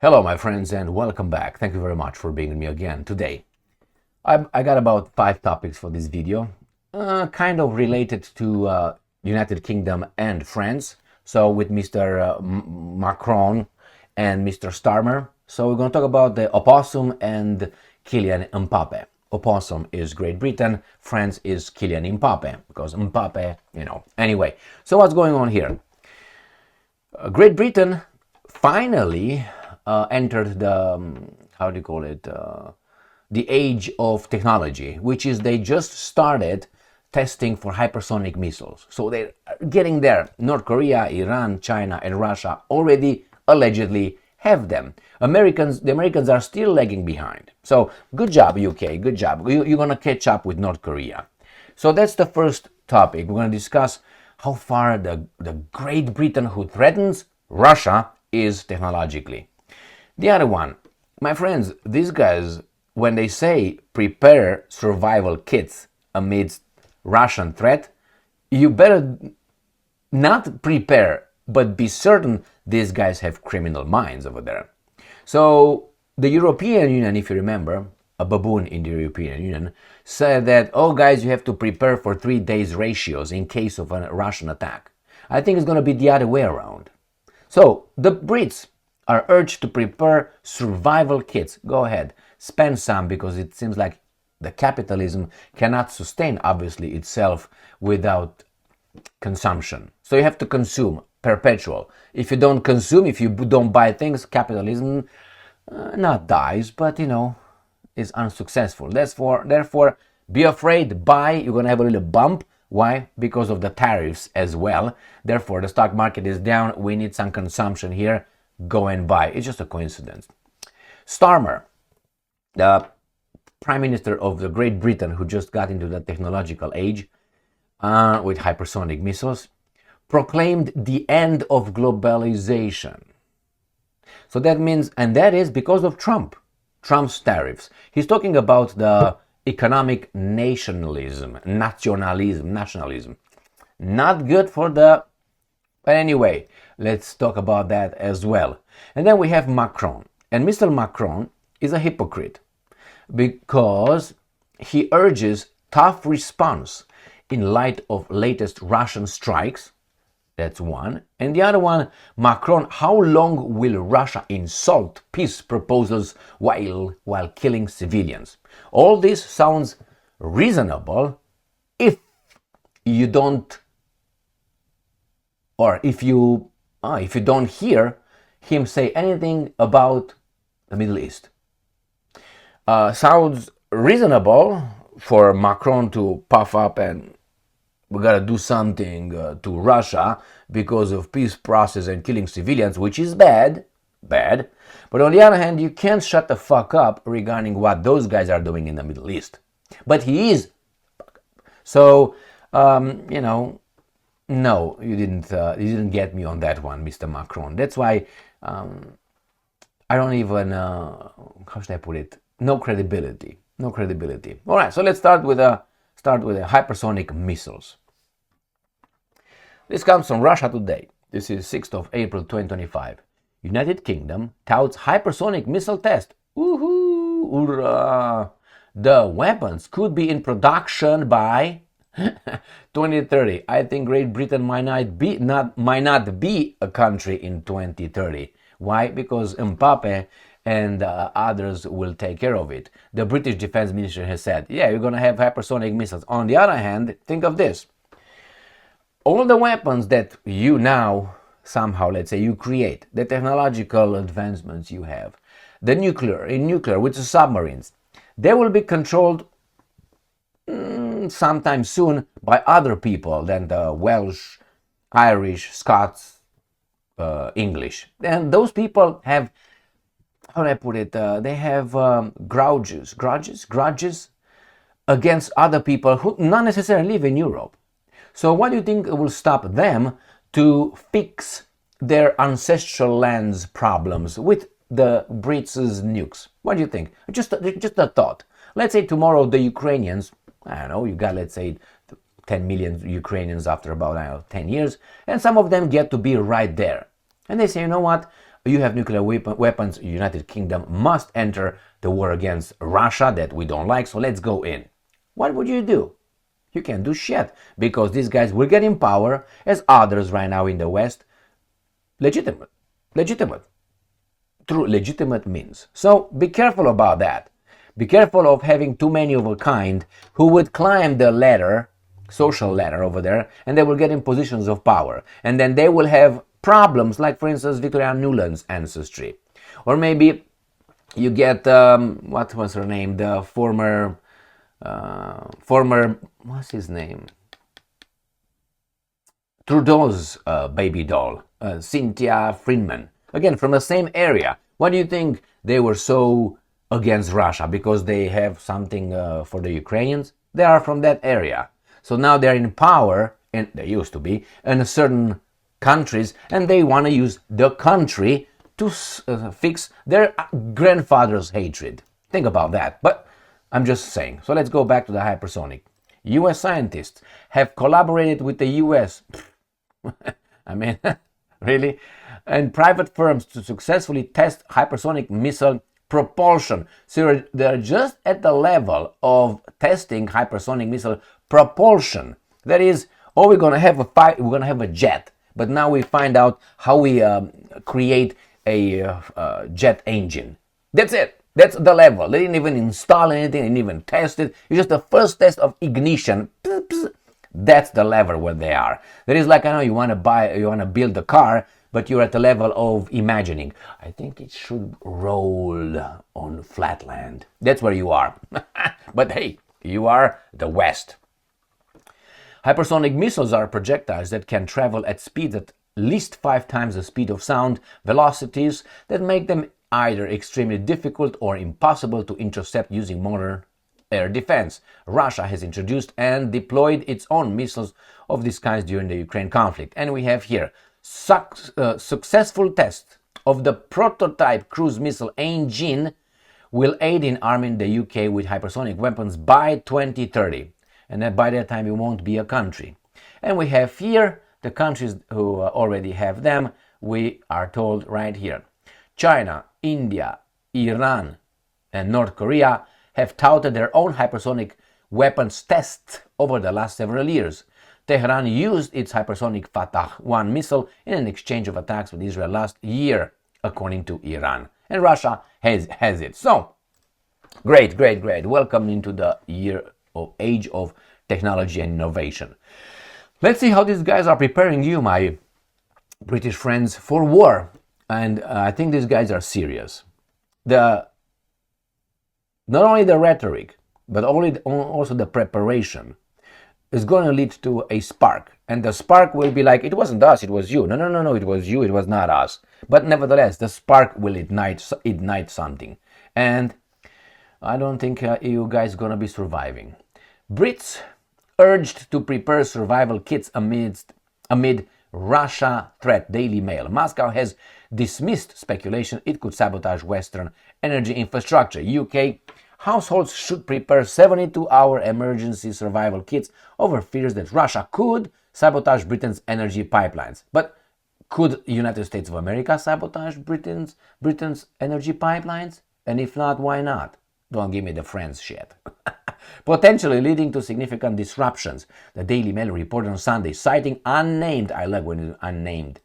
Hello, my friends, and welcome back. Thank you very much for being with me again today. I got about 5 topics for this video, kind of related to United Kingdom and France. So with Mr. Macron and Mr. Starmer. So we're going to talk about the opossum and Kylian Mbappe. Opossum is Great Britain, France is Kylian Mbappe, because Mbappe, Anyway, so what's going on here? Great Britain finally entered the age of technology, which is they just started testing for hypersonic missiles. So they're getting there. North Korea, Iran, China, and Russia already allegedly have them. The Americans are still lagging behind. So good job, UK, good job. You're going to catch up with North Korea. So that's the first topic. We're going to discuss how far the Great Britain, who threatens Russia, is technologically. The other one, my friends, these guys, when they say prepare survival kits amidst Russian threat, you better not prepare, but be certain these guys have criminal minds over there. So the European Union, if you remember, a baboon in the European Union, said that, oh guys, you have to prepare for 3 days ratios in case of a Russian attack. I think it's going to be the other way around. So the Brits are urged to prepare survival kits. Go ahead, spend some, because it seems like the capitalism cannot sustain, obviously, itself without consumption. So you have to consume, perpetual. If you don't consume, if you don't buy things, capitalism not dies, but is unsuccessful. Therefore, be afraid, buy. You're going to have a little bump. Why? Because of the tariffs as well. Therefore, the stock market is down. We need some consumption here. Go and buy. It's just a coincidence. Starmer, the Prime Minister of the Great Britain, who just got into the technological age with hypersonic missiles, proclaimed the end of globalization. So that means, and that is because of Trump's tariffs. He's talking about the economic nationalism. Not good for the... But anyway, let's talk about that as well. And then we have Macron. And Mr. Macron is a hypocrite because he urges tough response in light of latest Russian strikes. That's one. And the other one, Macron, how long will Russia insult peace proposals while killing civilians? All this sounds reasonable if you don't, or if you don't hear him say anything about the Middle East. Sounds reasonable for Macron to puff up and we gotta do something to Russia because of peace process and killing civilians, which is bad. But on the other hand, you can't shut the fuck up regarding what those guys are doing in the Middle East. But he is. So, no, you didn't get me on that one, Mr. Macron. That's why I don't even, how should I put it? No credibility. All right, so let's start with the hypersonic missiles. This comes from Russia Today. This is 6th of April 2025. United Kingdom touts hypersonic missile test. Woohoo! Hoorah! The weapons could be in production by 2030. I think Great Britain might not be a country in 2030. Why? Because Mbappe and others will take care of it. The British Defense Ministry has said, yeah, you're going to have hypersonic missiles. On the other hand, think of this. All the weapons that you now somehow, let's say, you create, the technological advancements you have, the nuclear with the submarines, they will be controlled sometime soon by other people than the Welsh, Irish, Scots, English. And those people have, how do I put it, they have grudges against other people who not necessarily live in Europe. So what do you think will stop them to fix their ancestral lands problems with the Brits' nukes? What do you think? Just a thought. Let's say tomorrow the Ukrainians, I don't know, you got, let's say, 10 million Ukrainians after about 10 years, and some of them get to be right there. And they say, you know what, you have nuclear weapons, United Kingdom must enter the war against Russia that we don't like, so let's go in. What would you do? You can't do shit, because these guys will get in power as others right now in the West. Legitimate. Through legitimate means. So be careful about that. Be careful of having too many of a kind who would climb the ladder, social ladder over there, and they will get in positions of power. And then they will have problems, like for instance Victoria Nuland's ancestry. Or maybe you get, what was her name, the former, what's his name? Trudeau's baby doll, Cynthia Friedman. Again, from the same area. Why do you think they were so against Russia? Because they have something for the Ukrainians? They are from that area. So now they're in power, and they used to be, in certain countries, and they want to use the country to fix their grandfather's hatred. Think about that. But I'm just saying. So let's go back to the hypersonic. US scientists have collaborated with the US. I mean, really? And private firms to successfully test hypersonic missile propulsion. So they're just at the level of testing hypersonic missile propulsion. That is, oh, we're gonna have a jet, but now we find out how we create a jet engine. That's it. That's the level. They didn't even install anything, they didn't even test it. It's just the first test of ignition. That's the level where they are. That is like, I know you want to build a car, but you're at the level of imagining. I think it should roll on flat land. That's where you are. But hey, you are the West. Hypersonic missiles are projectiles that can travel at speeds at least 5 times the speed of sound, velocities that make them either extremely difficult or impossible to intercept using modern air defense. Russia has introduced and deployed its own missiles of this kind during the Ukraine conflict. And we have here successful test of the prototype cruise missile engine will aid in arming the UK with hypersonic weapons by 2030. And that by that time it won't be a country. And we have here the countries who already have them. We are told right here. China, India, Iran, and North Korea have touted their own hypersonic weapons tests over the last several years. Tehran used its hypersonic Fatah-1 missile in an exchange of attacks with Israel last year, according to Iran. And Russia has it. So, great. Welcome into the age of technology and innovation. Let's see how these guys are preparing you, my British friends, for war. And I think these guys are serious. Not only the rhetoric, but also the preparation is going to lead to a spark. And the spark will be like, it wasn't us, it was you. No, it was you, it was not us. But nevertheless, the spark will ignite something. And I don't think you guys are going to be surviving. Brits urged to prepare survival kits amid Russia threat. Daily Mail. Moscow has dismissed speculation it could sabotage Western energy infrastructure. UK households should prepare 72-hour emergency survival kits over fears that Russia could sabotage Britain's energy pipelines. But could the United States of America sabotage Britain's energy pipelines? And if not, why not? Don't give me the friends shit. Potentially leading to significant disruptions. The Daily Mail reported on Sunday, citing unnamed, I like when it's unnamed,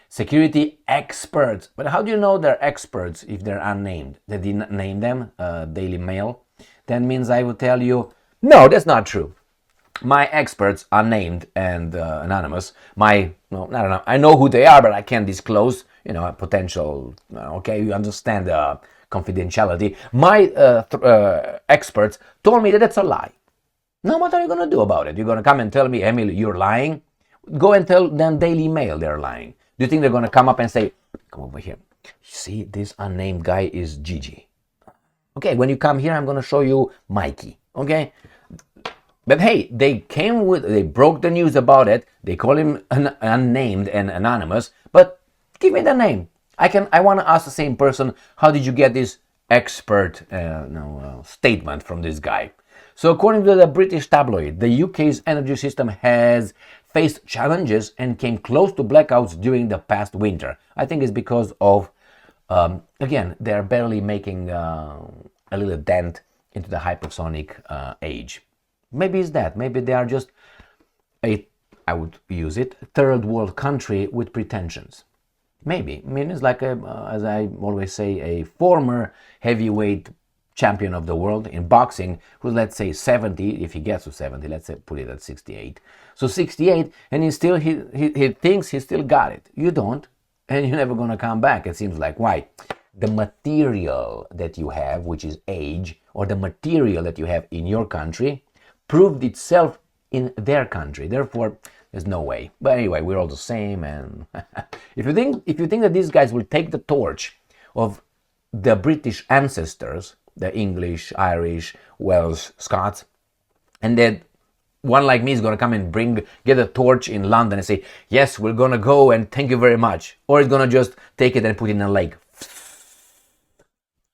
security experts. But how do you know they're experts if they're unnamed? They didn't name them, Daily Mail. That means I will tell you, no, that's not true. My experts are named and anonymous. I don't know. I know who they are, but I can't disclose, potential, okay, you understand the confidentiality. My experts told me that that's a lie. Now what are you going to do about it? You're going to come and tell me, Emil, you're lying? Go and tell them Daily Mail they're lying. Do you think they're going to come up and say, come over here, see, this unnamed guy is Gigi. Okay, when you come here, I'm going to show you Mikey, okay? But hey, they broke the news about it. They call him unnamed and anonymous, but give me the name. I want to ask the same person, how did you get this expert statement from this guy? So according to the British tabloid, the UK's energy system has faced challenges and came close to blackouts during the past winter. I think it's because of, again, they're barely making a little dent into the hypersonic age. Maybe it's that. Maybe they are just I would use it, third world country with pretensions. Maybe. I mean, it's like, as I always say, a former heavyweight champion of the world in boxing who's, let's say, 70, if he gets to 70, let's say, put it at 68. So 68, and he thinks he still got it. You don't, and you're never going to come back, it seems like. Why? The material that you have, which is age, or the material that you have in your country, proved itself in their country. Therefore, there's no way. But anyway, we're all the same. And if you think that these guys will take the torch of the British ancestors, the English, Irish, Welsh, Scots, and then one like me is going to come and get a torch in London and say, yes, we're going to go and thank you very much. Or it's going to just take it and put it in a lake.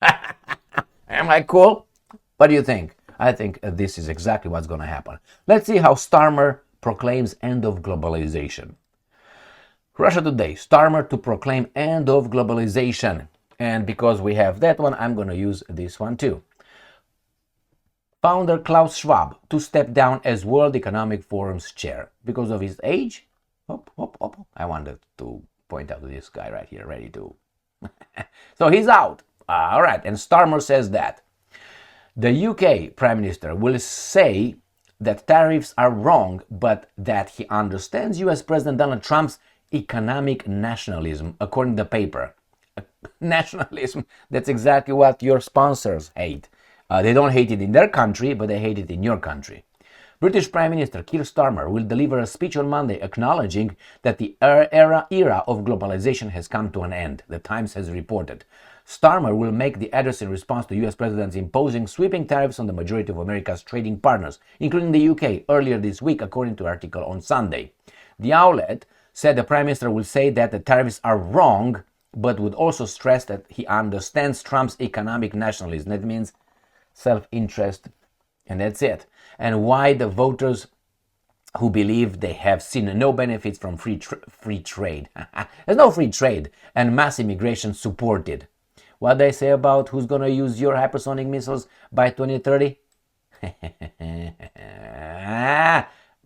Am I cool? What do you think? I think this is exactly what's going to happen. Let's see how Starmer proclaims end of globalization. Russia Today, Starmer to proclaim end of globalization. And because we have that one, I'm going to use this one too. Founder Klaus Schwab to step down as World Economic Forum's chair. Because of his age? I wanted to point out to this guy right here, ready to. So he's out. All right, and Starmer says that the UK Prime Minister will say that tariffs are wrong, but that he understands US President Donald Trump's economic nationalism, according to the paper. Nationalism, that's exactly what your sponsors hate. They don't hate it in their country, but they hate it in your country. British Prime Minister Keir Starmer will deliver a speech on Monday acknowledging that the era of globalization has come to an end, the Times has reported. Starmer will make the address in response to US presidents imposing sweeping tariffs on the majority of America's trading partners, including the UK, earlier this week, according to an article on Sunday. The outlet said the Prime Minister will say that the tariffs are wrong, but would also stress that he understands Trump's economic nationalism. That means self-interest, and that's it. And why the voters who believe they have seen no benefits from free trade. There's no free trade, and mass immigration supported. What they say about who's going to use your hypersonic missiles by 2030?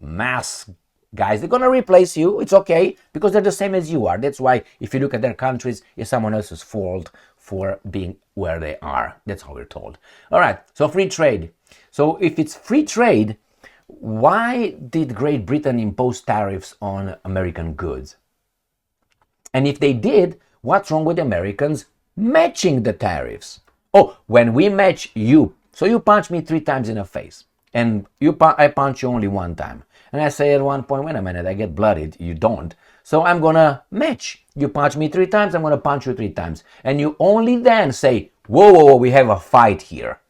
Mass guys, they're going to replace you. It's okay, because they're the same as you are. That's why if you look at their countries, it's someone else's fault for being where they are. That's how we're told. All right, so free trade. So if it's free trade, why did Great Britain impose tariffs on American goods? And if they did, what's wrong with Americans matching the tariffs? Oh, when we match you, so you punch me 3 times in the face, and I punch you only 1 time. And I say at one point, wait a minute, I get bloodied, you don't. So I'm going to match. You punch me 3 times, I'm going to punch you 3 times. And you only then say, whoa, we have a fight here.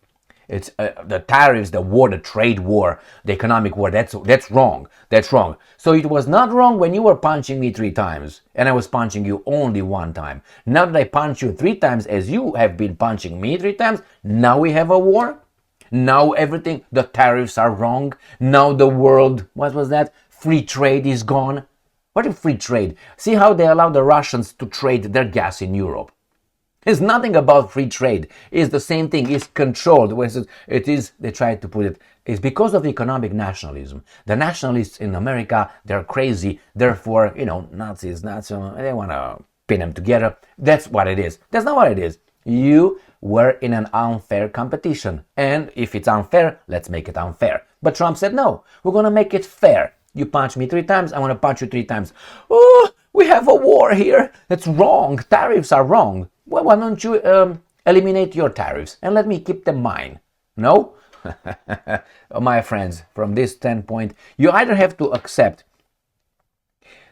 It's the tariffs, the war, the trade war, the economic war, that's wrong. That's wrong. So it was not wrong when you were punching me 3 times and I was punching you only 1 time. Now that I punch you 3 times as you have been punching me 3 times, now we have a war? Now everything, the tariffs are wrong. Now the world, what was that? Free trade is gone. What is free trade? See how they allow the Russians to trade their gas in Europe. It's nothing about free trade. It's the same thing. It's controlled. It is, they try to put it, it's because of economic nationalism. The nationalists in America, they're crazy. Therefore, Nazis, they want to pin them together. That's what it is. That's not what it is. You were in an unfair competition. And if it's unfair, let's make it unfair. But Trump said, no, we're going to make it fair. You punch me 3 times, I want to punch you 3 times. Oh, we have a war here. That's wrong. Tariffs are wrong. Well, why don't you eliminate your tariffs and let me keep them mine? No? My friends, from this standpoint, you either have to accept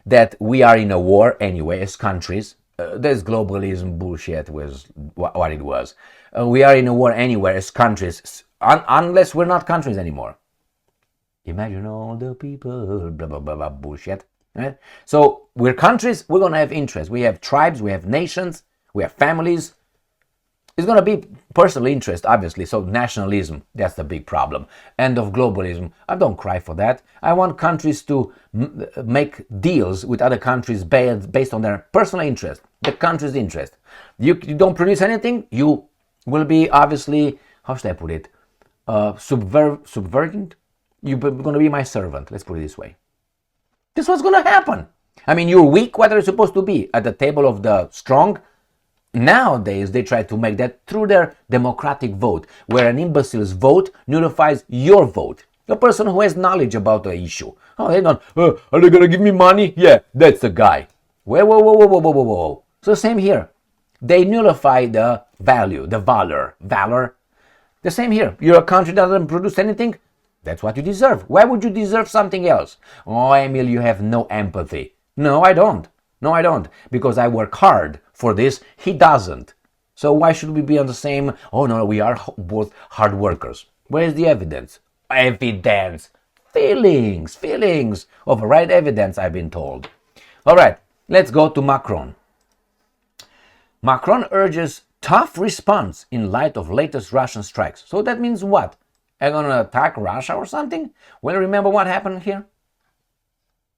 that we are in a war anyway as countries. This globalism bullshit was what it was. We are in a war anywhere as countries, unless we're not countries anymore. Imagine all the people, blah, blah, blah, blah, bullshit. Right? So we're countries, we're going to have interests. We have tribes, we have nations, we have families. It's going to be personal interest, obviously. So nationalism, that's the big problem. End of globalism. I don't cry for that. I want countries to make deals with other countries based on their personal interest, the country's interest. You don't produce anything, you will be obviously, how should I put it, subverting. You're going to be my servant. Let's put it this way. This is what's going to happen. I mean, you're weak. What are you supposed to be? At the table of the strong? Nowadays, they try to make that through their democratic vote, where an imbecile's vote nullifies your vote. A person who has knowledge about the issue. Oh, they don't, are they going to give me money? Yeah, that's the guy. Whoa. So same here. They nullify the value, the valor. The same here. You're a country that doesn't produce anything. That's what you deserve. Why would you deserve something else? Oh, Emil, you have no empathy. No, I don't. Because I work hard for this. He doesn't. So why should we be on the same? Oh, no, we are both hard workers. Where is the evidence? Evidence. Feelings. Override evidence, I've been told. All right, let's go to Macron. Macron urges tough response in light of latest Russian strikes. So that means what? Are you going to attack Russia or something? Well, remember what happened here?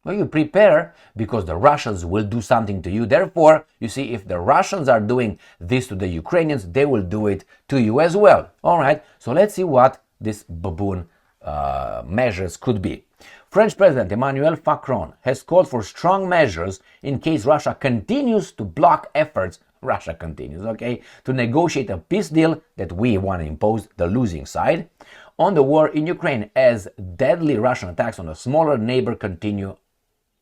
Well, you prepare because the Russians will do something to you. Therefore, you see, if the Russians are doing this to the Ukrainians, they will do it to you as well. All right, so let's see what this baboon measures could be. French President Emmanuel Macron has called for strong measures in case Russia continues to block efforts. Russia continues, okay, to negotiate a peace deal that we want to impose, the losing side, on the war in Ukraine as deadly Russian attacks on a smaller neighbor continue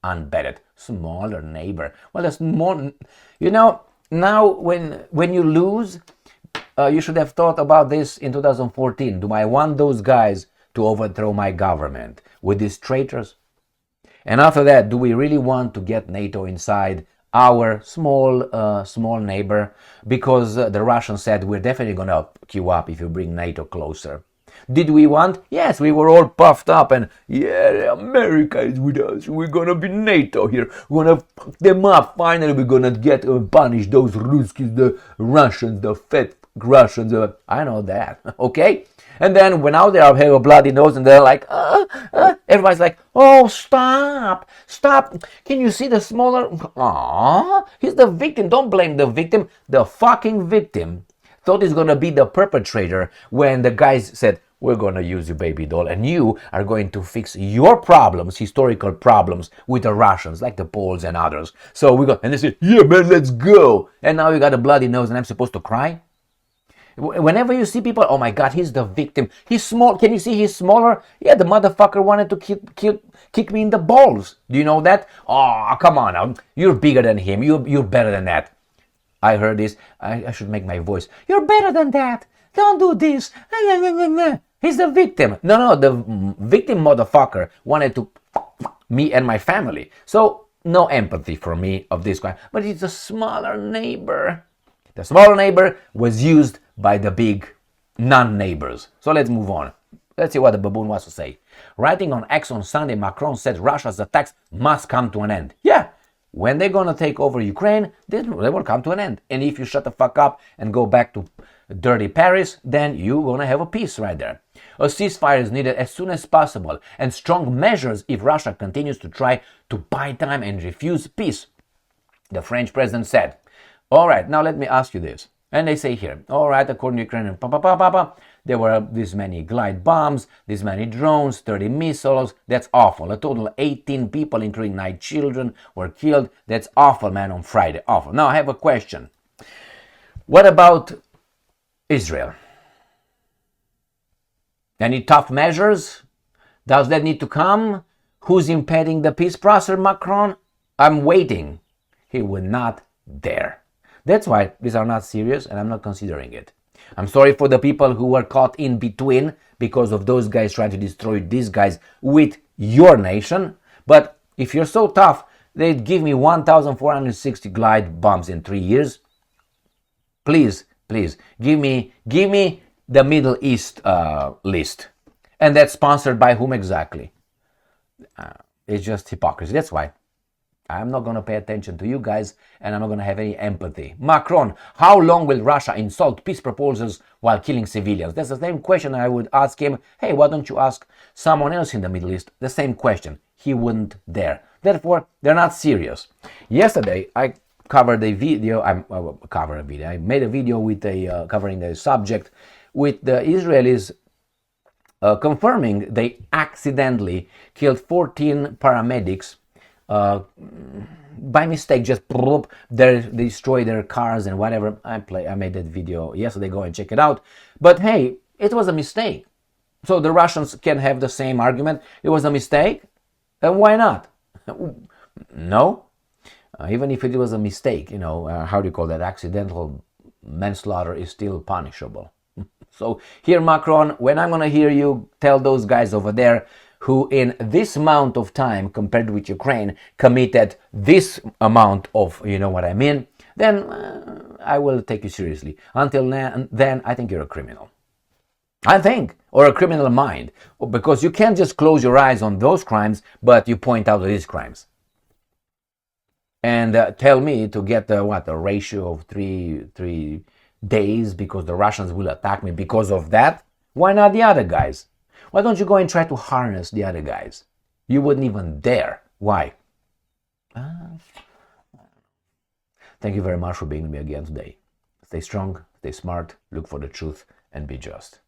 unbated. Smaller neighbor. Well, that's more, now when you lose, you should have thought about this in 2014. Do I want those guys to overthrow my government with these traitors? And after that, do we really want to get NATO inside our small neighbor? Because the Russians said, we're definitely going to queue up if you bring NATO closer. Did we want? Yes, we were all puffed up and, yeah, America is with us. We're going to be NATO here. We're going to fuck them up. Finally, we're going to get punish those Ruskies, the Russians, the fat Russians. I know that, okay? And then when out there I have a bloody nose and they're like, everybody's like, oh, stop. Can you see the smaller? He's the victim. Don't blame the victim. The fucking victim thought he's going to be the perpetrator when the guys said, we're going to use you, baby doll, and you are going to fix your problems, historical problems, with the Russians, like the Poles and others. So we go, and they say, yeah, man, let's go. And now you got a bloody nose and I'm supposed to cry? Whenever you see people, oh my God, he's the victim. He's small. Can you see he's smaller? Yeah, the motherfucker wanted to kick me in the balls. Do you know that? Oh, come on now. You're bigger than him. You're better than that. I heard this. I should make my voice. You're better than that. Don't do this. He's the victim. No, the victim motherfucker wanted to me and my family. So no empathy for me of this guy. But it's a smaller neighbor. The smaller neighbor was used by the big non-neighbors. So let's move on. Let's see what the baboon wants to say. Writing on X on Sunday, Macron said Russia's attacks must come to an end. Yeah, when they're going to take over Ukraine, they will come to an end. And if you shut the fuck up and go back to dirty Paris, then you're going to have a peace right there. A ceasefire is needed as soon as possible, and strong measures if Russia continues to try to buy time and refuse peace, the French president said. All right, now let me ask you this. And they say here, all right, according to Ukrainian, there were this many glide bombs, this many drones, 30 missiles. That's awful. A total of 18 people, including 9 children, were killed. That's awful, man, on Friday. Awful. Now, I have a question. What about Israel? Any tough measures? Does that need to come? Who's impeding the peace process, Macron? I'm waiting. He will not dare. That's why these are not serious and I'm not considering it. I'm sorry for the people who were caught in between because of those guys trying to destroy these guys with your nation. But if you're so tough, they'd give me 1,460 glide bombs in 3 years. Please, give me the Middle East list. And that's sponsored by whom exactly? It's just hypocrisy. That's why. I'm not going to pay attention to you guys, and I'm not going to have any empathy. Macron, how long will Russia insult peace proposals while killing civilians? That's the same question I would ask him. Hey, why don't you ask someone else in the Middle East the same question? He wouldn't dare. Therefore, they're not serious. Yesterday, I covered a video. I made a video with covering a subject with the Israelis confirming they accidentally killed 14 paramedics by mistake. Just they destroy their cars and whatever. I made that video yesterday. Go and check it out. But hey, it was a mistake. So the Russians can have the same argument. It was a mistake, and why not? No. Even if it was a mistake, how do you call that? Accidental manslaughter is still punishable. So here, Macron, when I'm going to hear you tell those guys over there who in this amount of time compared with Ukraine committed this amount of, you know what I mean, then I will take you seriously. Until then, I think you're a criminal. I think, or a criminal mind, because you can't just close your eyes on those crimes, but you point out these crimes. And tell me to get a ratio of three days because the Russians will attack me because of that. Why not the other guys? Why don't you go and try to harness the other guys? You wouldn't even dare. Why? Thank you very much for being with me again today. Stay strong, stay smart, look for the truth, and be just.